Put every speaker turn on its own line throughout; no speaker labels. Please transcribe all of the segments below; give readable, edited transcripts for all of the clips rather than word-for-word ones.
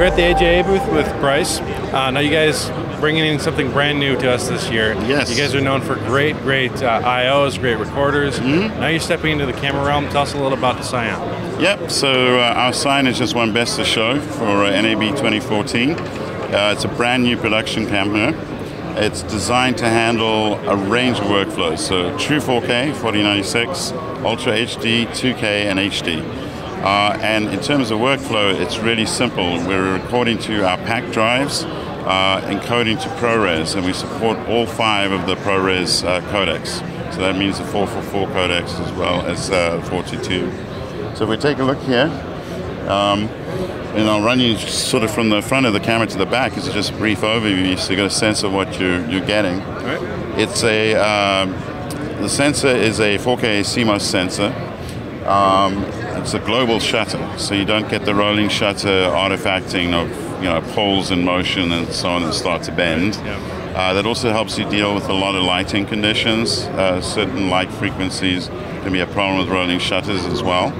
We're at the AJA booth with Bryce. Now you guys bringing in something brand new to us this year.
Yes.
You guys are known for great IOs, great recorders. Now you're stepping into the camera realm. Tell us a little about the CION.
Yep, so our CION has just won Best of Show for NAB 2014. It's a brand new production camera. It's designed to handle a range of workflows, so true 4K, 4096, Ultra HD, 2K, and HD. And in terms of workflow, it's really simple. We're recording to our pack drives, encoding to ProRes, and we support all 5 of the ProRes codecs. So that means the 444 codecs as well as 422. So if we take a look here, and I'll run you sort of from the front of the camera to the back. It's just a brief overview, so you get a sense of what you're getting.
Right.
It's the sensor is a 4K CMOS sensor. It's a global shutter, so you don't get the rolling shutter artifacting of poles in motion and so on that start to bend.
Yeah.
That also helps you deal with a lot of lighting conditions. Certain light frequencies can be a problem with rolling shutters as well.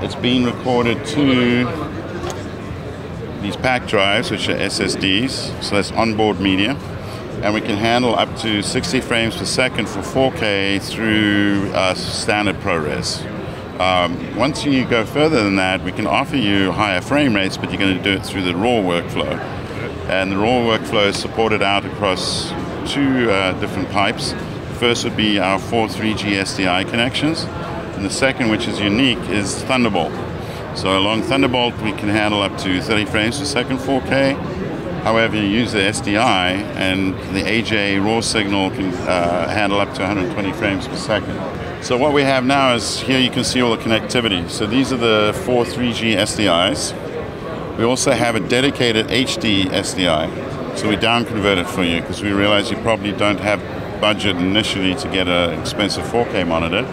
It's being recorded to these pack drives, which are SSDs, so that's onboard media. And we can handle up to 60 frames per second for 4K through standard ProRes. Once you go further than that, we can offer you higher frame rates, but you're going to do it through the RAW workflow. And the RAW workflow is supported out across 2 different pipes. The first would be our 4 3G SDI connections. And the second, which is unique, is Thunderbolt. So along Thunderbolt, we can handle up to 30 frames per second 4K. However, you use the SDI, and the AJ raw signal can handle up to 120 frames per second. So what we have now is, here you can see all the connectivity. So these are the 4 3G SDIs. We also have a dedicated HD SDI. So we down convert it for you, because we realize you probably don't have budget initially to get an expensive 4K monitor.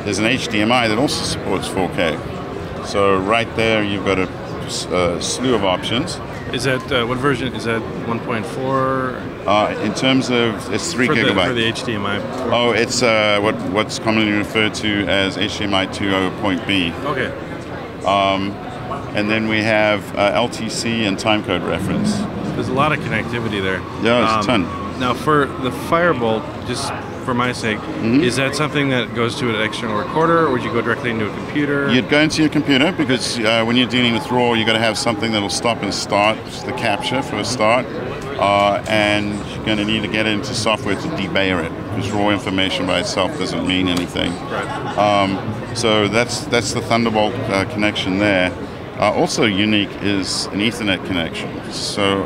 There's an HDMI that also supports 4K. So right there, you've got a slew of options.
Is that, what version, is that 1.4?
In terms of, it's 3 gigabytes.
For the HDMI?
Oh, it's what's commonly referred to as HDMI 2.0.B.
Okay.
And then we have LTC and timecode reference.
There's a lot of connectivity there.
Yeah, there's a ton.
Now for the Firebolt, just for my sake, is that something that goes to an external recorder, or would you go directly into a computer?
You'd go into your computer, because when you're dealing with RAW, you've got to have something that'll stop and start the capture for a start. And you're going to need to get into software to debayer it, because raw information by itself doesn't mean anything.
Right.
So that's the Thunderbolt connection there. Also unique is an Ethernet connection. So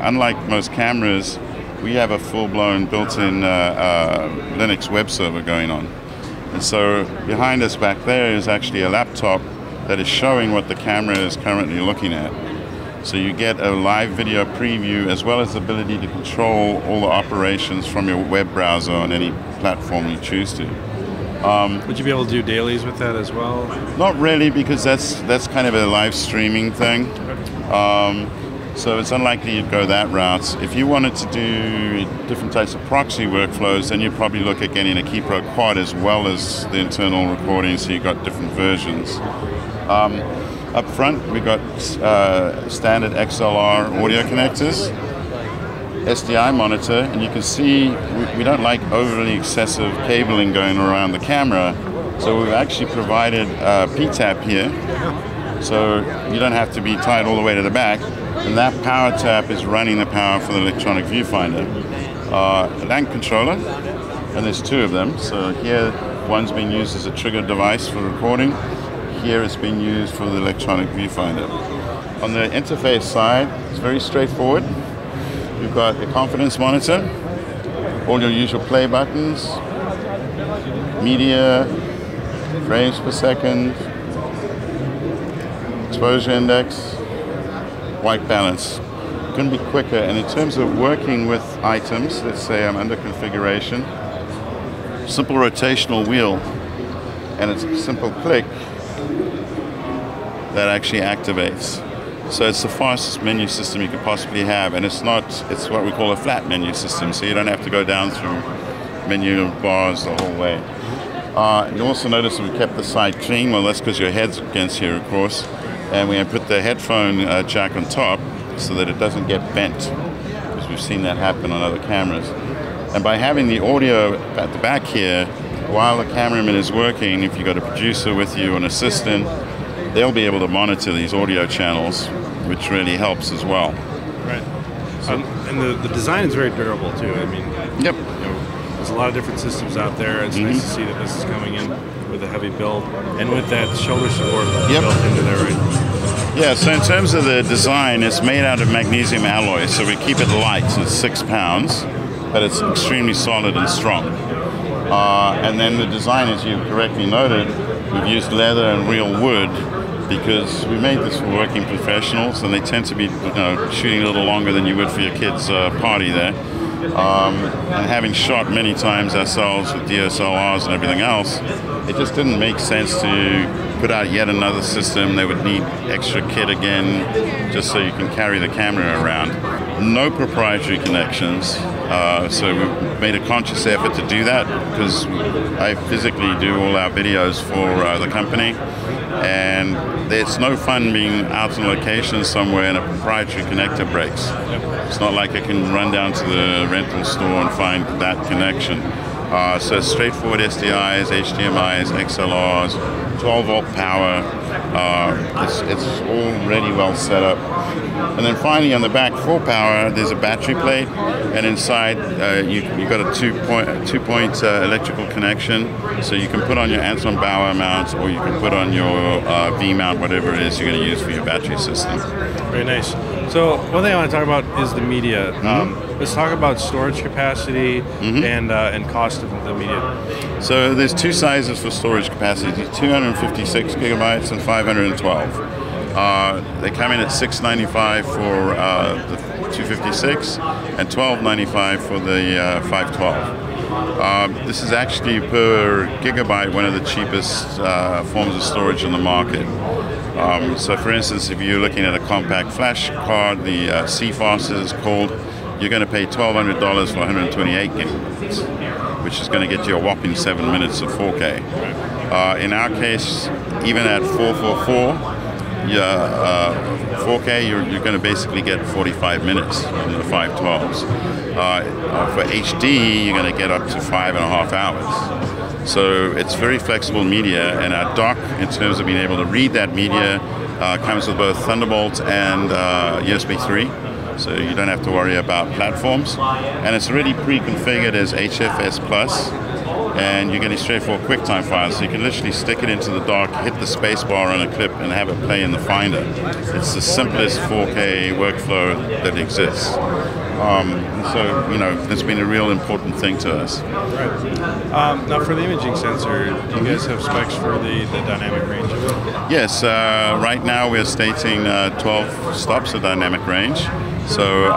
unlike most cameras, we have a full-blown built-in Linux web server going on. And so behind us back there is actually a laptop that is showing what the camera is currently looking at. So you get a live video preview, as well as the ability to control all the operations from your web browser on any platform you choose to.
Would you be able to do dailies with that as well?
Not really, because that's kind of a live streaming thing. So it's unlikely you'd go that route. If you wanted to do different types of proxy workflows, then you'd probably look at getting a Keypro Quad as well as the internal recording, so you've got different versions. Up front, we've got standard XLR audio connectors, SDI monitor, and you can see we don't like overly excessive cabling going around the camera, so we've actually provided a P-tap here, so you don't have to be tied all the way to the back, and that power tap is running the power for the electronic viewfinder. A LAN controller, and there's 2 of them, so here one's being used as a trigger device for recording. Here it's being used for the electronic viewfinder. On the interface side, it's very straightforward. You've got a confidence monitor, all your usual play buttons, media, frames per second, exposure index, white balance. Couldn't be quicker. And in terms of working with items, let's say I'm under configuration, simple rotational wheel, and it's a simple click that actually activates. So it's the fastest menu system you could possibly have, and it's what we call a flat menu system, so you don't have to go down through menu bars the whole way. You also notice we kept the side clean. Well, that's because your head's against here, of course. and we put the headphone jack on top so that it doesn't get bent, because we've seen that happen on other cameras. And by having the audio at the back here, while the cameraman is working, if you've got a producer with you, an assistant, they'll be able to monitor these audio channels, which really helps as well.
Right. And the design is very durable too. I mean,
yep.
There's a lot of different systems out there. It's nice to see that this is coming in with a heavy build and with that shoulder support built into there, right?
Yeah, so in terms of the design, it's made out of magnesium alloy, so we keep it light, so it's 6 pounds, but it's extremely solid and strong. And then the design, as you correctly noted, we've used leather and real wood because we made this for working professionals, and they tend to be shooting a little longer than you would for your kids' party there. And having shot many times ourselves with DSLRs and everything else, it just didn't make sense to put out yet another system. They would need extra kit again, just so you can carry the camera around. No proprietary connections, so we made a conscious effort to do that because I physically do all our videos for the company, and it's no fun being out on location somewhere and a proprietary connector breaks. It's not like I can run down to the rental store and find that connection. So straightforward SDIs, HDMIs, XLRs, 12-volt power. It's all really well set up. And then finally on the back for power, there's a battery plate, and inside you've got a two-point electrical connection, so you can put on your Anton Bauer mount, or you can put on your V mount, whatever it is you're going to use for your battery system.
Very nice. So one thing I want to talk about is the media. Let's talk about storage capacity and cost of the media.
So there's 2 sizes for storage capacity: 256 gigabytes and 512. They come in at $695 for the 256 and $1295 for the 512. This is actually per gigabyte one of the cheapest forms of storage in the market. So for instance, if you're looking at a compact flash card, the CFOS is called, you're going to pay $1,200 for 128 gigabytes, which is going to get you a whopping 7 minutes of 4K. In our case, even at 444, 4K, you're going to basically get 45 minutes on the 512s. For HD, you're going to get up to 5.5 hours. So it's very flexible media, and our dock, in terms of being able to read that media, comes with both Thunderbolt and USB 3. So you don't have to worry about platforms. And it's already pre-configured as HFS Plus, and you're getting straightforward QuickTime files. So you can literally stick it into the dock, hit the space bar on a clip, and have it play in the Finder. It's the simplest 4K workflow that exists. So, that's been a real important thing to us.
Right. Now, for the imaging sensor, do you guys have specs for the dynamic range?
Yes. Right now we're stating 12 stops of dynamic range, so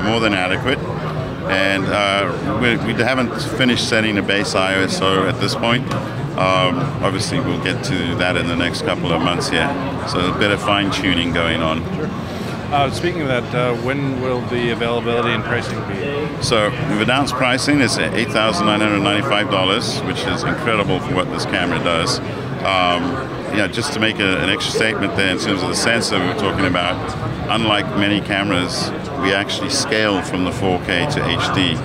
more than adequate. And we haven't finished setting the base ISO at this point. Obviously, we'll get to that in the next couple of months here. So a bit of fine-tuning going on.
Sure. Speaking of that, when will the availability and pricing be?
So we've announced pricing is $8,995, which is incredible for what this camera does. Just to make an extra statement there in terms of the sensor we were talking about, unlike many cameras, we actually scale from the 4K to HD.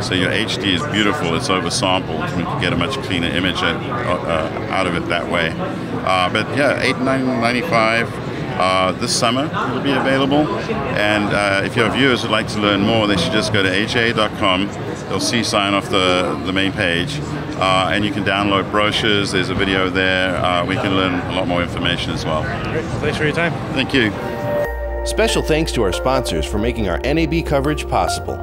So your HD is beautiful, it's oversampled. We can get a much cleaner image out of it that way. But yeah, $8,995. This summer will be available, and if your viewers would like to learn more, they should just go to ha.com. They'll see CION off the main page, and you can download brochures. There's a video there. We can learn a lot more information as well.
Great. Thanks for your time.
Thank you.
Special thanks to our sponsors for making our NAB coverage possible.